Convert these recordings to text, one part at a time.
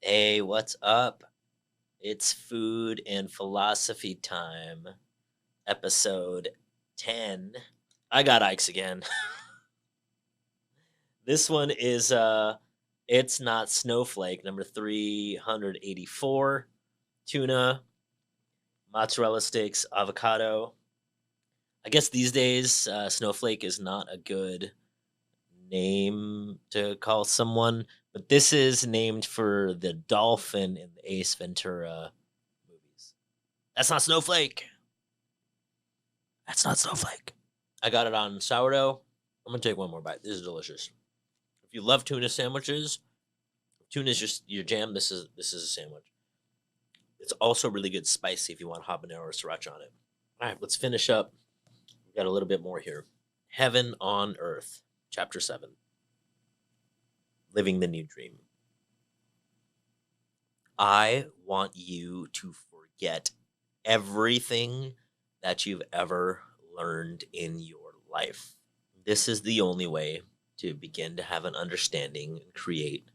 Hey, what's up? It's food and philosophy time, episode 10. I got Ike's again. This one is it's not snowflake number 384, tuna, mozzarella sticks, avocado. I guess these days snowflake is not a good name to call someone, but this is named for the dolphin in the Ace Ventura movies. That's not snowflake. That's not snowflake. I got it on sourdough. I'm gonna take one more bite. This is delicious. If you love tuna sandwiches, if tuna is just your jam. This is a sandwich. It's also really good spicy if you want habanero or sriracha on it. All right, let's finish up. We got a little bit more here. Heaven on Earth, Chapter 7. Living the New Dream. I want you to forget everything that you've ever learned in your life. This is the only way to begin to have an understanding and create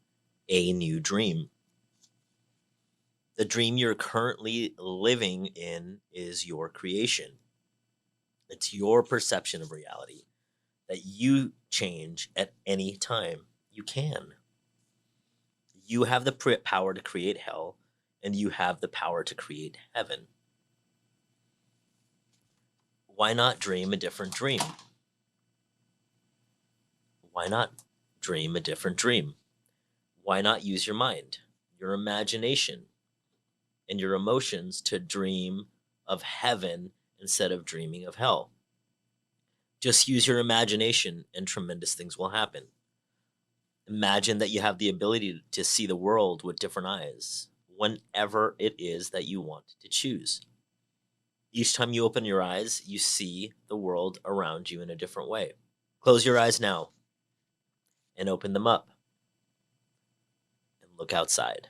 a new dream. The dream you're currently living in is your creation. It's your perception of reality that you change at any time you can. You have the power to create hell, and you have the power to create heaven. Why not dream a different dream? Why not dream a different dream? Why not use your mind, your imagination, and your emotions to dream of heaven instead of dreaming of hell? Just use your imagination and tremendous things will happen. Imagine that you have the ability to see the world with different eyes whenever it is that you want to choose. Each time you open your eyes, you see the world around you in a different way. Close your eyes now and open them up and look outside.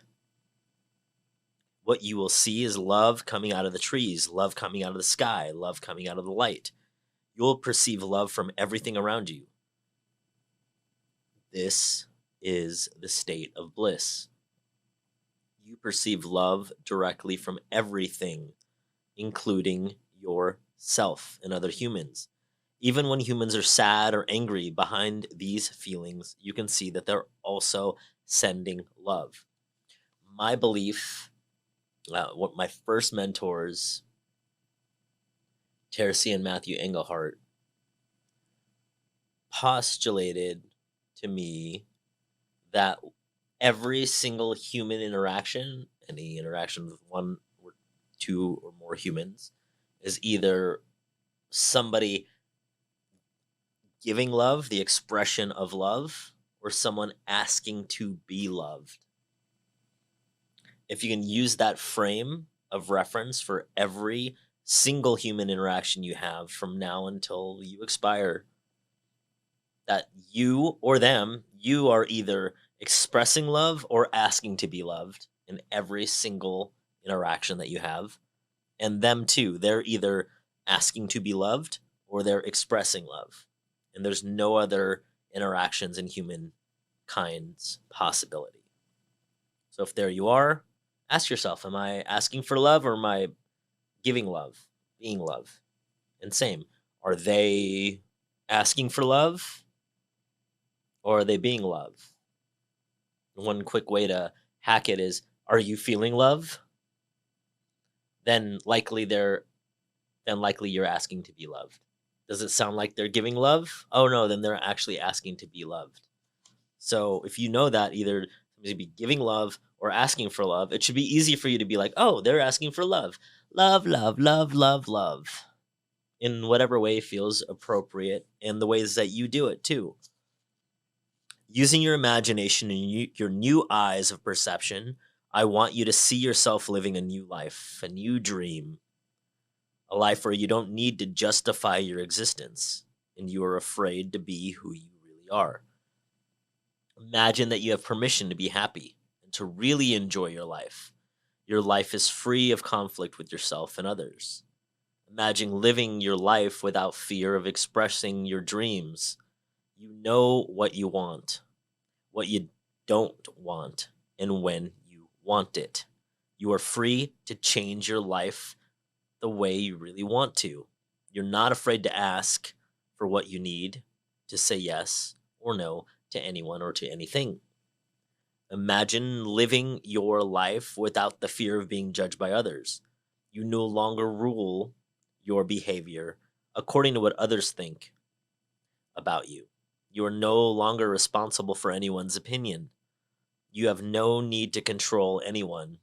What you will see is love coming out of the trees, love coming out of the sky, love coming out of the light. You will perceive love from everything around you. This is the state of bliss. You perceive love directly from everything, including yourself and other humans. Even when humans are sad or angry, behind these feelings, you can see that they're also sending love. My belief, what my first mentors, Tercy and Matthew Engelhart, postulated to me that every single human interaction, any interaction with one or two or more humans, is either somebody giving love, the expression of love, or someone asking to be loved. If you can use that frame of reference for every single human interaction you have from now until you expire, that you or them, you are either expressing love or asking to be loved in every single interaction that you have. And them too, they're either asking to be loved or they're expressing love. And there's no other interactions in humankind's possibility. So if there you are, ask yourself, am I asking for love or am I giving love, being love? And same, are they asking for love or are they being love? One quick way to hack it is, are you feeling love? Then likely you're asking to be loved. Does it sound like they're giving love? Oh no, then they're actually asking to be loved. So if you know that either somebody's be giving love or asking for love, it should be easy for you to be like, oh, they're asking for love. Love, love, love, love, love. In whatever way feels appropriate and the ways that you do it too. Using your imagination and your new eyes of perception, I want you to see yourself living a new life, a new dream, a life where you don't need to justify your existence and you are afraid to be who you really are. Imagine that you have permission to be happy and to really enjoy your life. Your life is free of conflict with yourself and others. Imagine living your life without fear of expressing your dreams. You know what you want, what you don't want, and when you want it. You are free to change your life the way you really want to. You're not afraid to ask for what you need, to say yes or no to anyone or to anything. Imagine living your life without the fear of being judged by others. You no longer rule your behavior according to what others think about you. You are no longer responsible for anyone's opinion. You have no need to control anyone,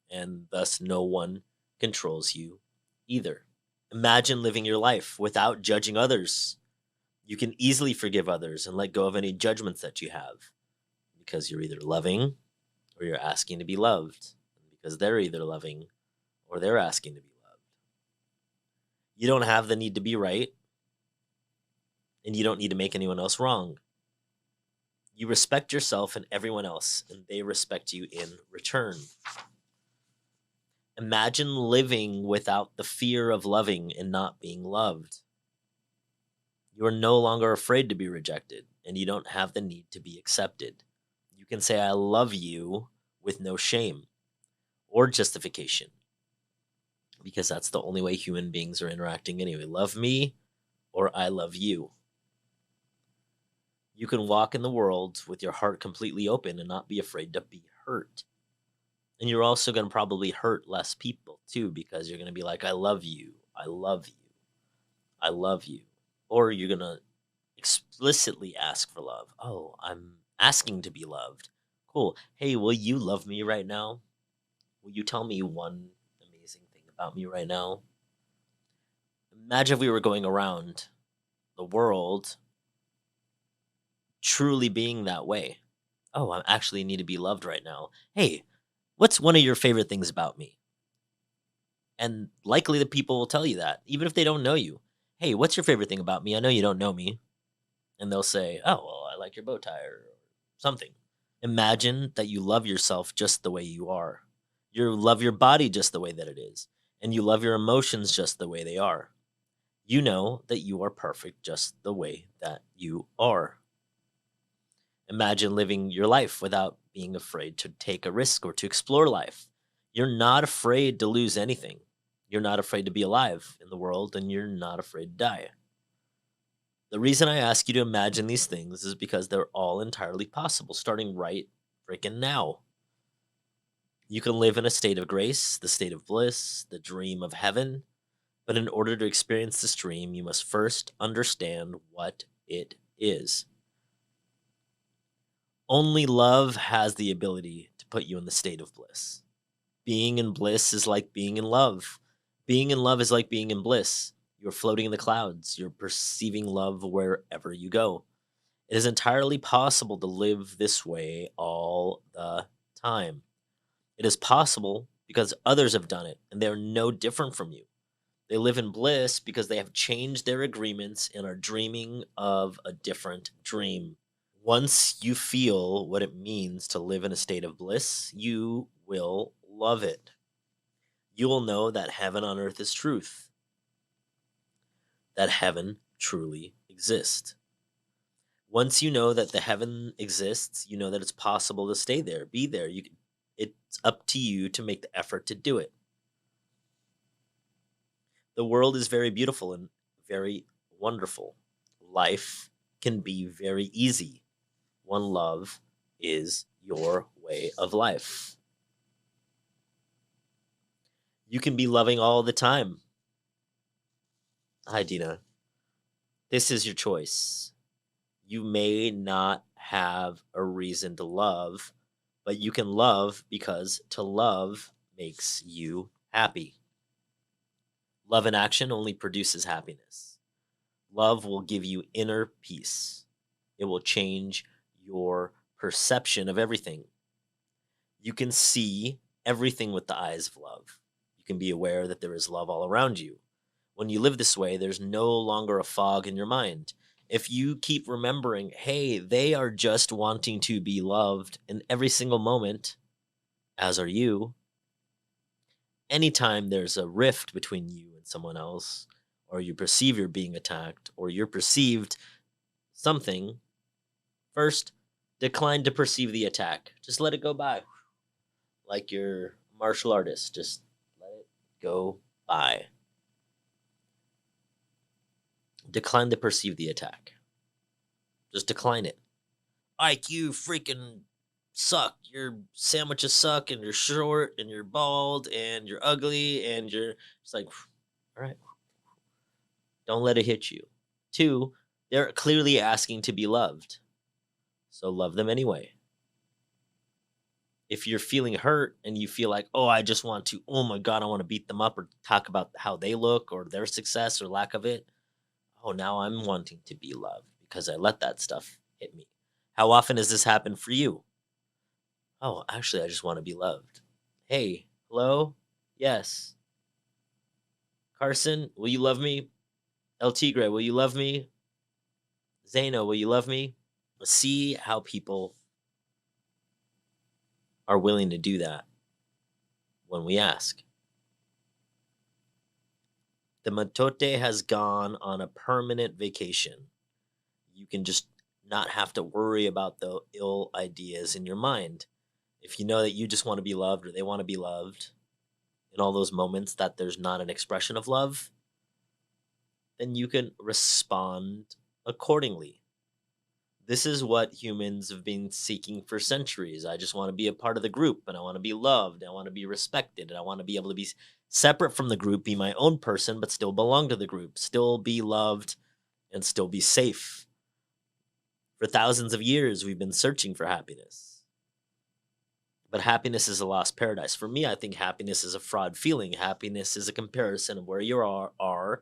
and thus no one controls you either. Imagine living your life without judging others. You can easily forgive others and let go of any judgments that you have because you're either loving or you're asking to be loved, because they're either loving or they're asking to be loved. You don't have the need to be right, and you don't need to make anyone else wrong. You respect yourself and everyone else, and they respect you in return. Imagine living without the fear of loving and not being loved. You are no longer afraid to be rejected, and you don't have the need to be accepted. You can say, I love you with no shame or justification, because that's the only way human beings are interacting anyway. Love me or I love you. You can walk in the world with your heart completely open and not be afraid to be hurt. And you're also going to probably hurt less people too, because you're going to be like, I love you. I love you. I love you. Or you're going to explicitly ask for love. Oh, I'm asking to be loved. Cool. Hey, will you love me right now? Will you tell me one amazing thing about me right now? Imagine if we were going around the world truly being that way. Oh, I actually need to be loved right now. Hey, what's one of your favorite things about me? And likely the people will tell you that, even if they don't know you. Hey, what's your favorite thing about me? I know you don't know me. And they'll say, oh, well, I like your bow tie or something. Imagine that you love yourself just the way you are. You love your body just the way that it is. And you love your emotions just the way they are. You know that you are perfect just the way that you are. Imagine living your life without being afraid to take a risk or to explore life. You're not afraid to lose anything. You're not afraid to be alive in the world, and you're not afraid to die. The reason I ask you to imagine these things is because they're all entirely possible, starting right freaking now. You can live in a state of grace, the state of bliss, the dream of heaven, but in order to experience this dream, you must first understand what it is. Only love has the ability to put you in the state of bliss. Being in bliss is like being in love. Being in love is like being in bliss. You're floating in the clouds. You're perceiving love wherever you go. It is entirely possible to live this way all the time. It is possible because others have done it, and they're no different from you. They live in bliss because they have changed their agreements and are dreaming of a different dream. Once you feel what it means to live in a state of bliss, you will love it. You will know that heaven on earth is truth, that heaven truly exists. Once you know that the heaven exists, you know that it's possible to stay there, be there. It's up to you to make the effort to do it. The world is very beautiful and very wonderful. Life can be very easy. One love is your way of life. You can be loving all the time. Hi, Dina. This is your choice. You may not have a reason to love, but you can love because to love makes you happy. Love in action only produces happiness. Love will give you inner peace. It will change your perception of everything. You can see everything with the eyes of love. You can be aware that there is love all around you. When you live this way, there's no longer a fog in your mind. If you keep remembering, hey, they are just wanting to be loved in every single moment, as are you, anytime there's a rift between you and someone else, or you perceive you're being attacked, or you're perceived something, first, decline to perceive the attack. Just let it go by. like you're a martial artist. Just let it go by. Decline to perceive the attack. Just decline it. Ike, you freaking suck. Your sandwiches suck, and you're short, and you're bald, and you're ugly, and you're. It's like, all right, don't let it hit you. Two, they're clearly asking to be loved. So love them anyway. If you're feeling hurt and you feel like, oh, I just want to, oh my God, I want to beat them up or talk about how they look or their success or lack of it. Oh, now I'm wanting to be loved because I let that stuff hit me. How often has this happened for you? Oh, actually, I just want to be loved. Hey, hello? Yes. Carson, will you love me? El Tigre, will you love me? Zeno, will you love me? See how people are willing to do that when we ask. The matote has gone on a permanent vacation. You can just not have to worry about the ill ideas in your mind. If you know that you just want to be loved or they want to be loved, in all those moments that there's not an expression of love, then you can respond accordingly. This is what humans have been seeking for centuries. I just want to be a part of the group and I want to be loved. I want to be respected and I want to be able to be separate from the group, be my own person, but still belong to the group, still be loved and still be safe. For thousands of years, we've been searching for happiness. But happiness is a lost paradise. For me, I think happiness is a fraud feeling. Happiness is a comparison of where you are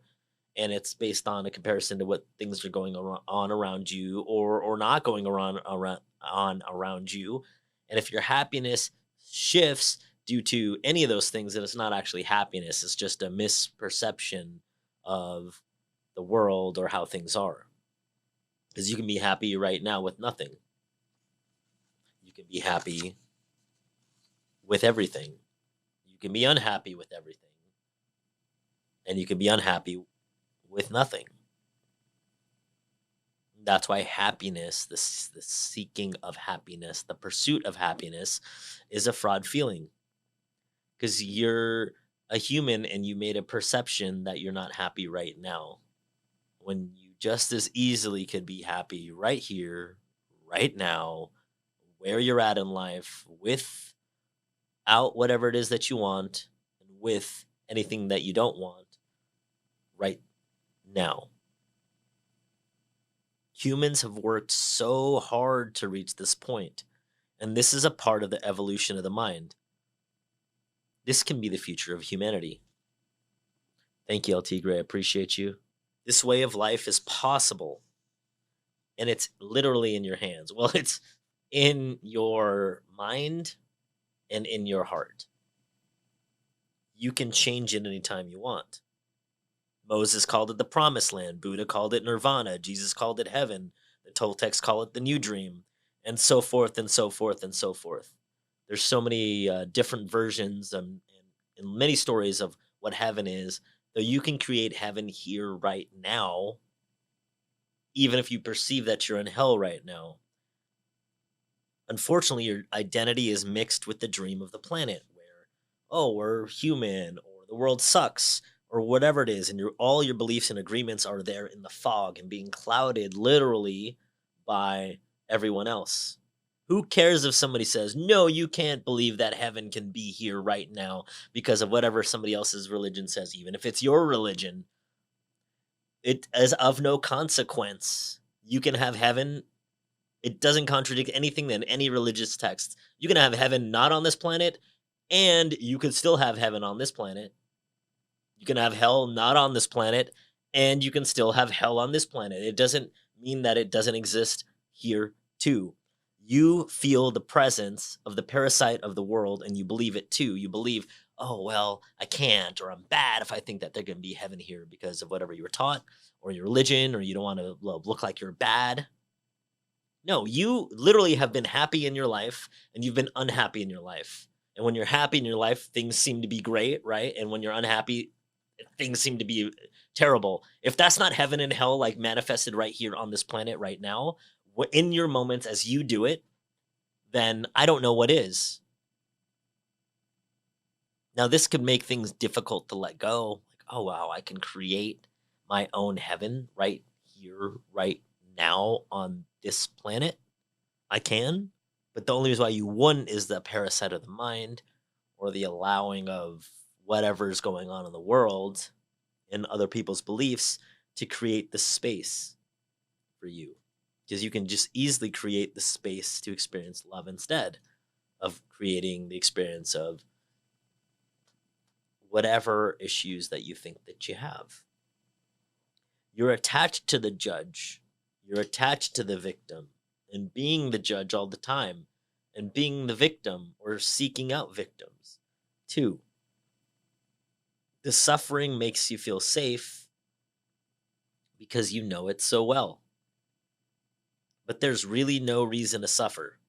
and it's based on a comparison to what things are going on around you or not going around you. And if your happiness shifts due to any of those things, then it's not actually happiness. It's just a misperception of the world or how things are. Because you can be happy right now with nothing. You can be happy with everything. You can be unhappy with everything. And you can be unhappy with nothing. That's why happiness, the seeking of happiness, the pursuit of happiness is a fraud feeling. Because you're a human and you made a perception that you're not happy right now. When you just as easily could be happy right here, right now, where you're at in life, without whatever it is that you want, and with anything that you don't want right now. Humans have worked so hard to reach this point, and this is a part of the evolution of the mind. This can be the future of humanity. Thank you, El Tigre. I appreciate you. This way of life is possible, and it's literally in your hands. Well, it's in your mind and in your heart. You can change it anytime you want. Moses called it the promised land. Buddha called it nirvana. Jesus called it heaven. The Toltecs call it the new dream, and so forth and so forth and so forth. There's so many different versions and many stories of what heaven is. Though you can create heaven here right now, even if you perceive that you're in hell right now. Unfortunately, your identity is mixed with the dream of the planet, where, oh, we're human, or the world sucks, or whatever it is, and all your beliefs and agreements are there in the fog and being clouded literally by everyone else. Who cares if somebody says, no, you can't believe that heaven can be here right now because of whatever somebody else's religion says, even if it's your religion? It is of no consequence. You can have heaven. It doesn't contradict anything in any religious text. You can have heaven not on this planet, and you could still have heaven on this planet. You can have hell not on this planet, and you can still have hell on this planet. It doesn't mean that it doesn't exist here too. You feel the presence of the parasite of the world, and you believe it too. You believe, oh, well, I can't, or I'm bad if I think that they're going to be heaven here because of whatever you were taught, or your religion, or you don't want to look like you're bad. No, you literally have been happy in your life, and you've been unhappy in your life. And when you're happy in your life, things seem to be great, right? And when you're unhappy, things seem to be terrible. If that's not heaven and hell, like manifested right here on this planet right now, in your moments as you do it, then I don't know what is. Now, this could make things difficult to let go. Like, oh, wow, I can create my own heaven right here, right now on this planet. I can. But the only reason why you wouldn't is the parasite of the mind or the allowing of whatever's going on in the world and other people's beliefs to create the space for you. Because you can just easily create the space to experience love instead of creating the experience of whatever issues that you think that you have. You're attached to the judge. You're attached to the victim and being the judge all the time and being the victim or seeking out victims. Two, the suffering makes you feel safe because you know it so well. But there's really no reason to suffer.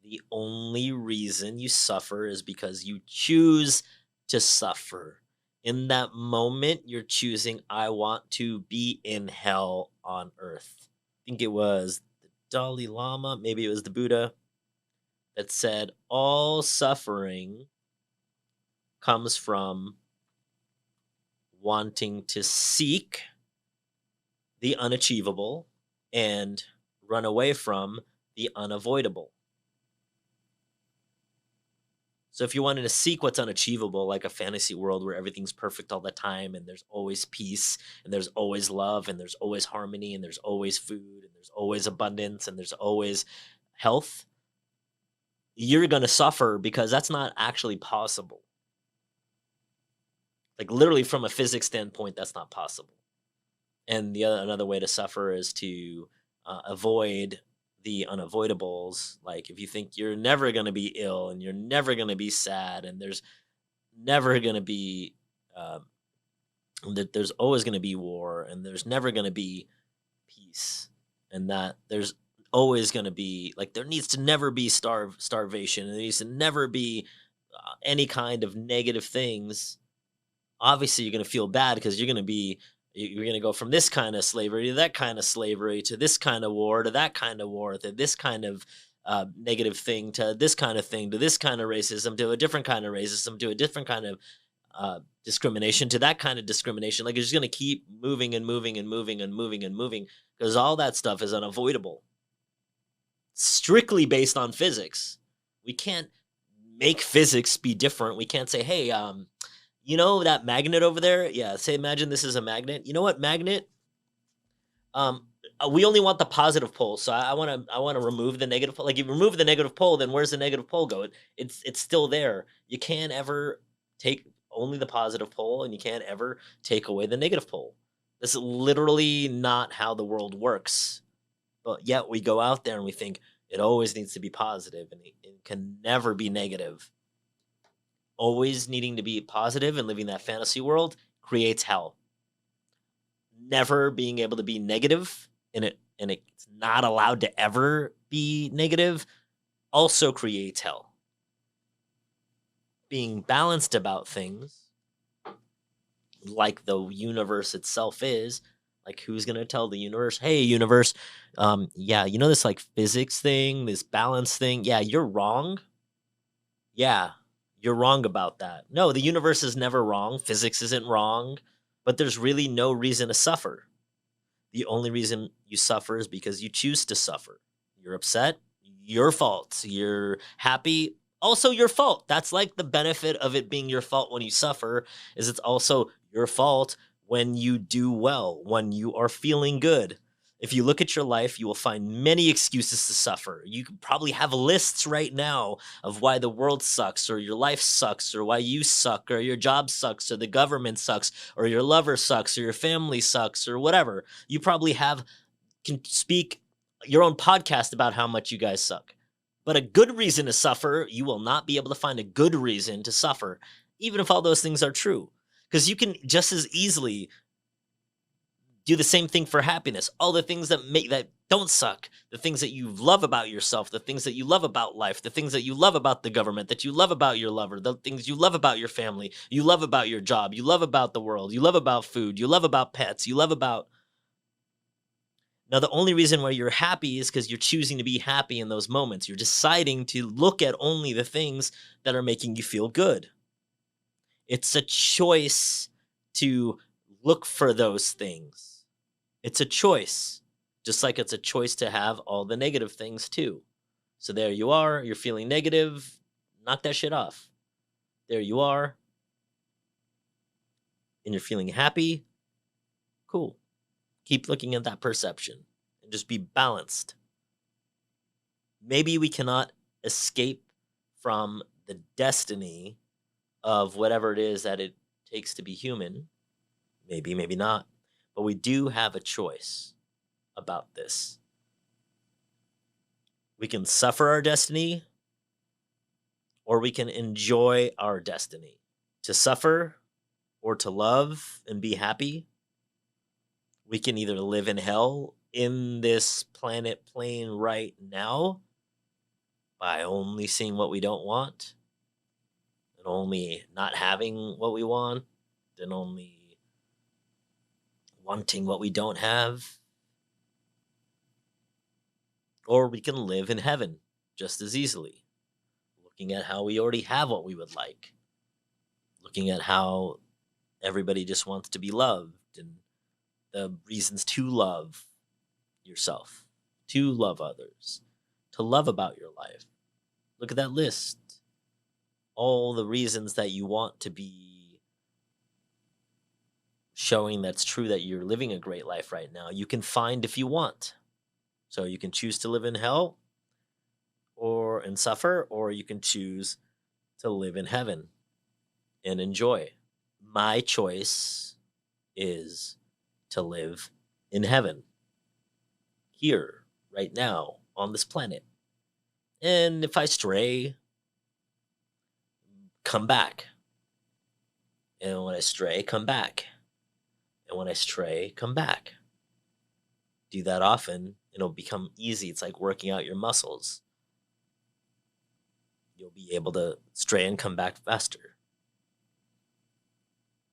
The only reason you suffer is because you choose to suffer. In that moment, you're choosing, I want to be in hell on earth. I think it was the Dalai Lama, maybe it was the Buddha, that said, all suffering comes from wanting to seek the unachievable and run away from the unavoidable. So if you wanted to seek what's unachievable, like a fantasy world where everything's perfect all the time and there's always peace and there's always love and there's always harmony and there's always food and there's always abundance and there's always health, you're going to suffer because that's not actually possible. Like literally from a physics standpoint, that's not possible. And another way to suffer is to avoid the unavoidables. Like if you think you're never going to be ill and you're never going to be sad and there's never going to be um, that there's always going to be war and there's never going to be peace and that there's always going to be like there needs to never be starvation and there needs to never be any kind of negative things. Obviously you're going to feel bad because you're going to go from this kind of slavery to that kind of slavery to this kind of war to that kind of war to this kind of negative thing to this kind of thing to this kind of racism to a different kind of racism to a different kind of discrimination to that kind of discrimination. Like it's just going to keep moving and moving and moving and moving and moving because all that stuff is unavoidable. Strictly based on physics. We can't make physics be different. We can't say, hey, you know that magnet over there? Yeah, say imagine this is a magnet. You know what magnet? We only want the positive pole. So I want to remove the negative pole. Like you remove the negative pole, then where's the negative pole go? It's still there. You can't ever take only the positive pole and you can't ever take away the negative pole. This is literally not how the world works. But yet we go out there and we think it always needs to be positive and it can never be negative. Always needing to be positive and living that fantasy world creates hell. Never being able to be negative and it's not allowed to ever be negative also creates hell. Being balanced about things like the universe itself is, like who's going to tell the universe, hey universe, yeah, you know this like physics thing, this balance thing, yeah, you're wrong. Yeah, you're wrong about that. No, the universe is never wrong. Physics isn't wrong, but there's really no reason to suffer. The only reason you suffer is because you choose to suffer. You're upset, your fault. You're happy, also your fault. That's like the benefit of it being your fault when you suffer is it's also your fault when you do well, when you are feeling good. If you look at your life, you will find many excuses to suffer. You could probably have lists right now of why the world sucks, or your life sucks, or why you suck, or your job sucks, or the government sucks, or your lover sucks, or your family sucks, or whatever. You probably can speak your own podcast about how much you guys suck. But a good reason to suffer, you will not be able to find a good reason to suffer, even if all those things are true. Because you can just as easily do the same thing for happiness. All the things that don't suck, the things that you love about yourself, the things that you love about life, the things that you love about the government, that you love about your lover, the things you love about your family, you love about your job, you love about the world, you love about food, you love about pets, you love about. Now, the only reason why you're happy is because you're choosing to be happy in those moments. You're deciding to look at only the things that are making you feel good. It's a choice to look for those things. It's a choice, just like it's a choice to have all the negative things too. So there you are, you're feeling negative, knock that shit off. There you are, and you're feeling happy, cool. Keep looking at that perception and just be balanced. Maybe we cannot escape from the destiny of whatever it is that it takes to be human. Maybe, maybe not. But we do have a choice about this. We can suffer our destiny or we can enjoy our destiny. To suffer or to love and be happy, we can either live in hell in this planet plane right now by only seeing what we don't want and only not having what we want and only wanting what we don't have. Or we can live in heaven just as easily, looking at how we already have what we would like, looking at how everybody just wants to be loved and the reasons to love yourself, to love others, to love about your life. Look at that list. All the reasons that you want to be showing that's true that you're living a great life right now, you can find if you want. So you can choose to live in hell or and suffer, or you can choose to live in heaven and enjoy. My choice is to live in heaven here, right now, on this planet. And if I stray, come back. And when I stray, come back. And when I stray, come back. Do that often, it'll become easy. It's like working out your muscles. You'll be able to stray and come back faster.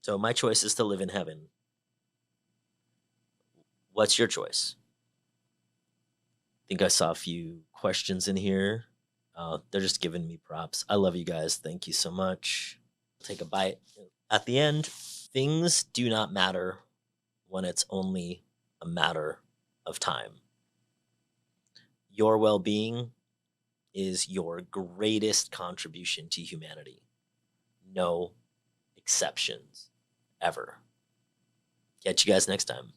So my choice is to live in heaven. What's your choice? I think I saw a few questions in here. They're just giving me props. I love you guys. Thank you so much. Take a bite. At the end, things do not matter when it's only a matter of time. Your well being is your greatest contribution to humanity. No exceptions, ever. Catch you guys next time.